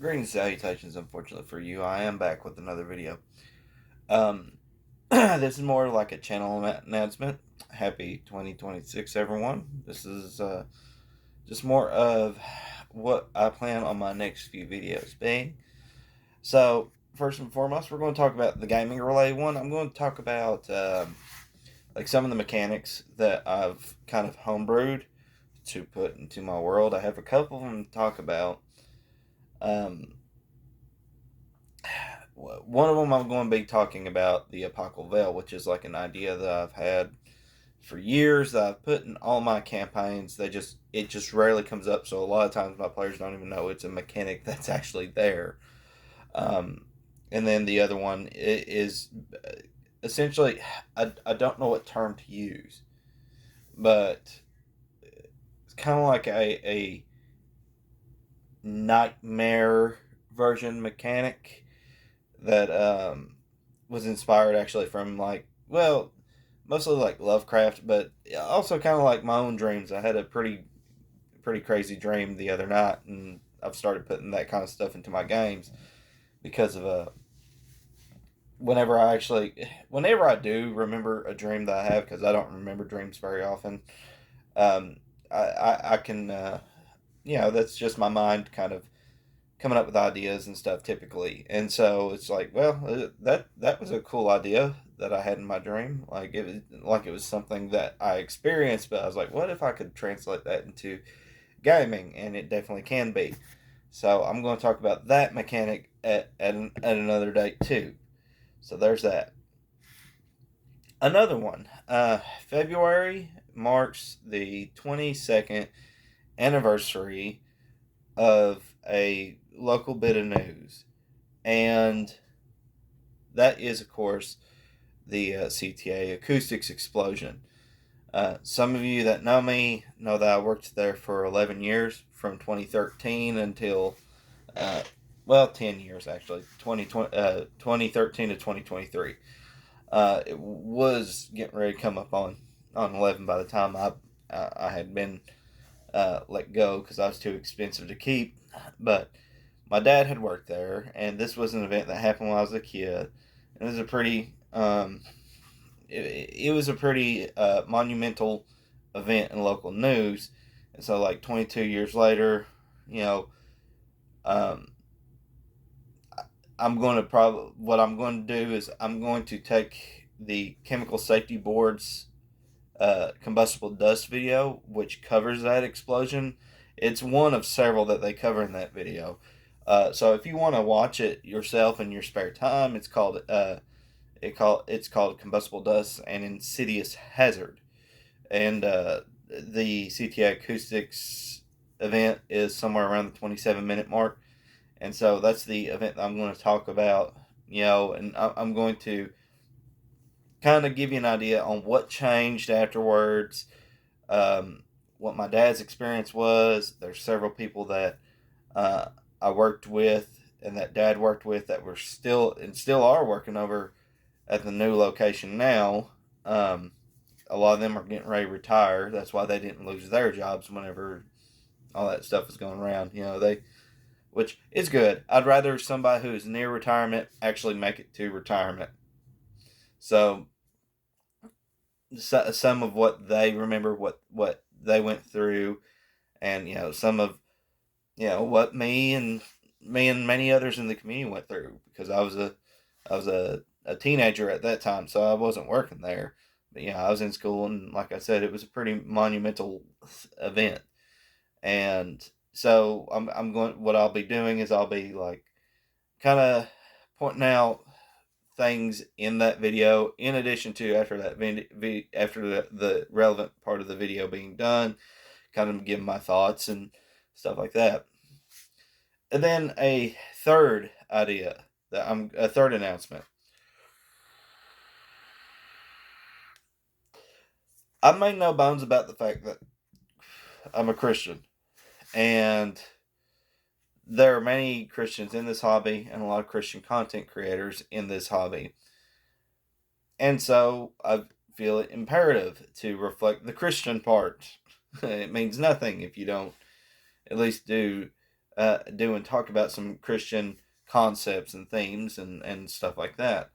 Greetings, salutations. Unfortunately for you, I am back with another video. Um, this is more like a channel announcement. Happy 2026, everyone. This is just more of what I plan on my next few videos being. So, first and foremost, we're going to talk about the gaming related one. I'm going to talk about like some of the mechanics that I've kind of homebrewed to put into my world. I have a couple of them to talk about. Um, One of them I'm going to be talking about the Apocalypse Veil, which is like an idea that I've had for years that I've put in all my campaigns. It just rarely comes up, so a lot of times my players don't even know it's a mechanic that's actually there. Um, and then the other one is essentially I don't know what term to use, but it's kind of like a nightmare version mechanic that was inspired actually from mostly like Lovecraft, but also kind of like my own dreams. I had a pretty crazy dream the other night, and I've started putting that kind of stuff into my games because of whenever I do remember a dream that I have, because I don't remember dreams very often. um, I can that's just my mind kind of coming up with ideas and stuff typically. And so it's like, well, that was a cool idea that I had in my dream. Like it was something that I experienced, but I was like, what if I could translate that into gaming? And it definitely can be. So I'm going to talk about that mechanic at another date too. So there's that. Another one. February marks the 22nd anniversary of a local bit of news, and that is, of course, the CTA Acoustics explosion. Some of you that know me know that I worked there for 11 years, from 2013 until, uh, 10 years actually, 2013 to 2023. It was getting ready to come up on 11 by the time I had been let go because I was too expensive to keep. But my dad had worked there, and this was an event that happened when I was a kid. It was a pretty it was a pretty monumental event in local news. And so, like 22 years later, you know, um, I'm going to probably what I'm going to do is I'm going to take the Chemical Safety Board's combustible dust video, which covers that explosion. It's one of several that they cover in that video. So if you want to watch it yourself in your spare time, it's called Combustible Dust and Insidious Hazard. And the CTA Acoustics event is somewhere around the 27-minute mark. And so that's the event that I'm going to talk about, and I'm going to kind of give you an idea on what changed afterwards, um, what my dad's experience was. There's several people that uh, I worked with and that dad worked with that were still are working over at the new location now. Um, a lot of them are getting ready to retire. That's why they didn't lose their jobs whenever all that stuff was going around. Which is good. I'd rather somebody who is near retirement actually make it to retirement. So some of what they remember, what they went through, and some of what me and many others in the community went through, because I was a teenager at that time, so I wasn't working there. But I was in school, and like I said, it was a pretty monumental event. And so I'm going. What I'll be doing is I'll be like kind of pointing out things in that video, in addition to after the relevant part of the video being done, kind of give my thoughts and stuff like that. And then a third announcement. I made no bones about the fact that I'm a Christian, and there are many Christians in this hobby and a lot of Christian content creators in this hobby. And so I feel it imperative to reflect the Christian part. It means nothing if you don't at least do do and talk about some Christian concepts and themes and stuff like that.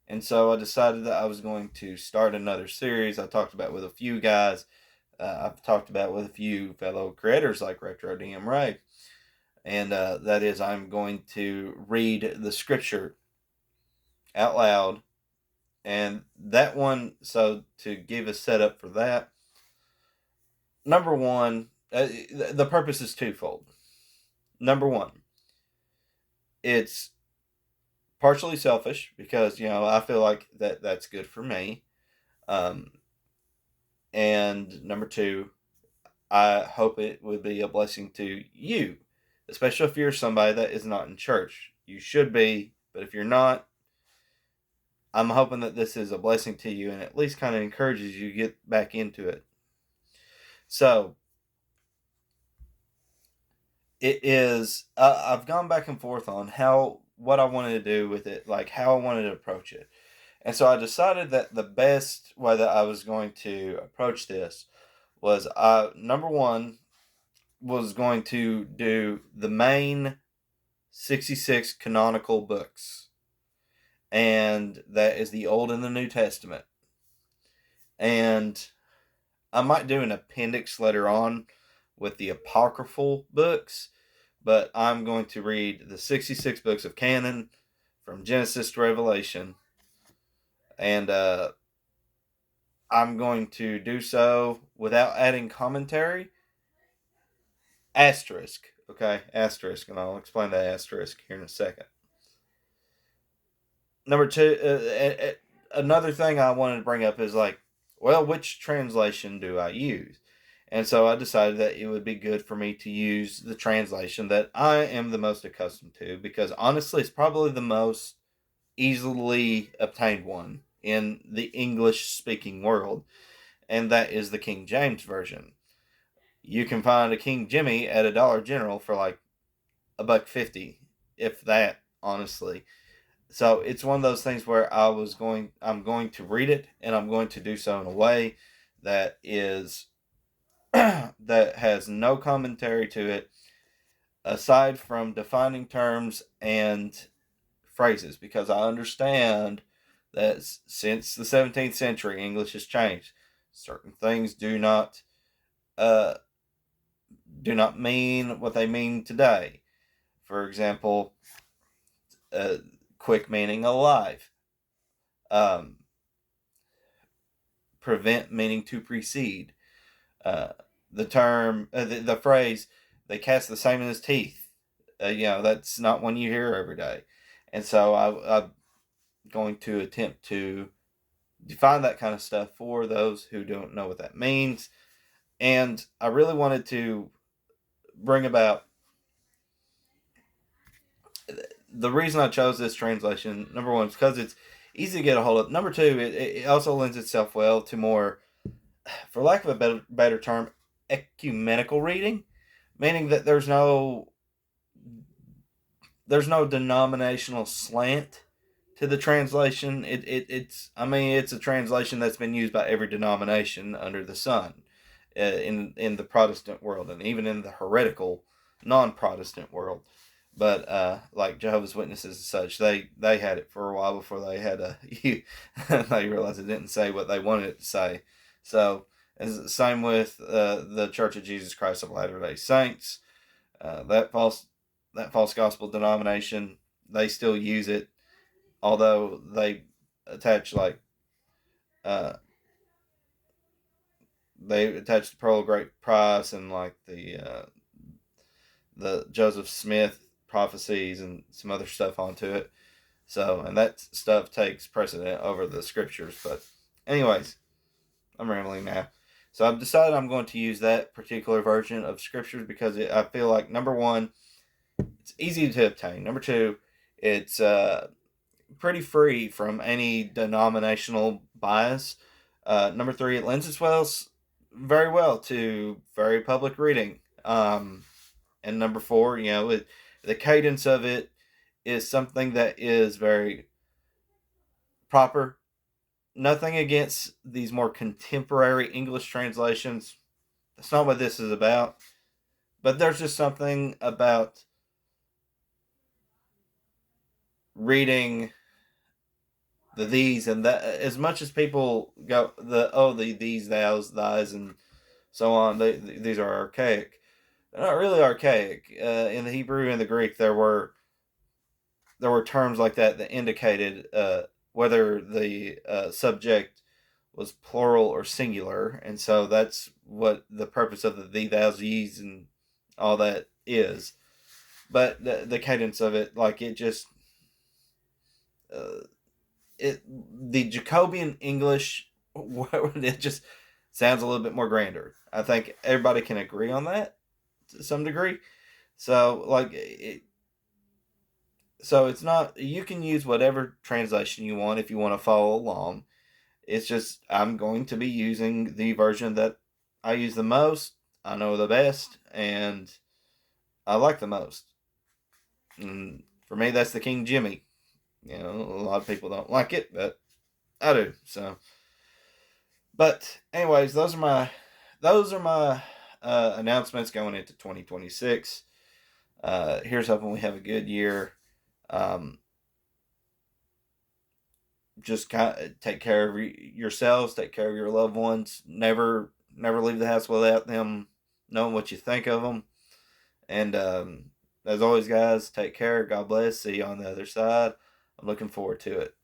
And so I decided that I was going to start another series. I talked about with a few guys. I've talked about with a few fellow creators like Retro DM Ray. And that is, I'm going to read the scripture out loud. And that one, so to give a setup for that, number one, the purpose is twofold. Number one, it's partially selfish because I feel like that's good for me, um, and number two, I hope it would be a blessing to you, especially if you're somebody that is not in church. You should be, but if you're not, I'm hoping that this is a blessing to you and at least kind of encourages you to get back into it. So it is. I've gone back and forth on what I wanted to do with it, like how I wanted to approach it. And so I decided that the best way that I was going to approach this was number one was going to do the main 66 canonical books. And that is the Old and the New Testament. And I might do an appendix later on with the apocryphal books, but I'm going to read the 66 books of canon from Genesis to Revelation. And I'm going to do so without adding commentary. Asterisk. Okay, asterisk, and I'll explain that asterisk here in a second. Number two, another thing I wanted to bring up is which translation do I use? And so I decided that it would be good for me to use the translation that I am the most accustomed to, because honestly, it's probably the most easily obtained one in the English speaking world, and that is the King James Version. You can find a King Jimmy at a Dollar General for like $1.50, if that, honestly. So it's one of those things where I'm going to read it, and I'm going to do so in a way that is that has no commentary to it, aside from defining terms and phrases, because I understand that since the 17th century, English has changed. Certain things uh, do not mean what they mean today. For example, uh, quick meaning alive, um, prevent meaning to precede. Uh, the phrase, they cast the same in his teeth. That's not one you hear every day. And so I'm going to attempt to define that kind of stuff for those who don't know what that means. And I really wanted to bring about the reason I chose this translation. Number one, is because it's easy to get a hold of. Number two, it also lends itself well to more, for lack of a better term, ecumenical reading, meaning that there's no denominational slant to the translation. It's a translation that's been used by every denomination under the sun, in the Protestant world, and even in the heretical non-Protestant world. But like Jehovah's Witnesses and such, they had it for a while before they had they realized it didn't say what they wanted it to say. So it's the same with the Church of Jesus Christ of Latter-day Saints. That false gospel denomination, they still use it, although they attach uh, the pearl of great price and like the Joseph Smith prophecies and some other stuff onto it. So, and that stuff takes precedent over the scriptures. But, anyways, I'm rambling now. So, I've decided I'm going to use that particular version of scriptures because I feel like, number one, it's easy to obtain. Number two, it's pretty free from any denominational bias. Number three, it lends itself very well to very public reading. And number four, the cadence of it is something that is very proper. Nothing against these more contemporary English translations. That's not what this is about. But there's just something about reading the these and that. As much as people go the these thous thys and so on, these are archaic. They're not really archaic. In the Hebrew and the Greek, there were terms like that that indicated whether the subject was plural or singular, and so that's what the purpose of the thee, thous, ye's, and all that is. But the cadence of it, like it just uh, it the Jacobian English, it just sounds a little bit more grander. I think everybody can agree on that to some degree. So so it's not, you can use whatever translation you want if you want to follow along. It's just I'm going to be using the version that I use the most, I know the best, and I like the most. And for me, that's the King Jimmy. A lot of people don't like it, but I do. So, but anyways, those are my announcements going into 2026. Here's hoping we have a good year. Um, just kind of take care of yourselves, take care of your loved ones. Never leave the house without them knowing what you think of them. And as always, guys, take care. God bless. See you on the other side. I'm looking forward to it.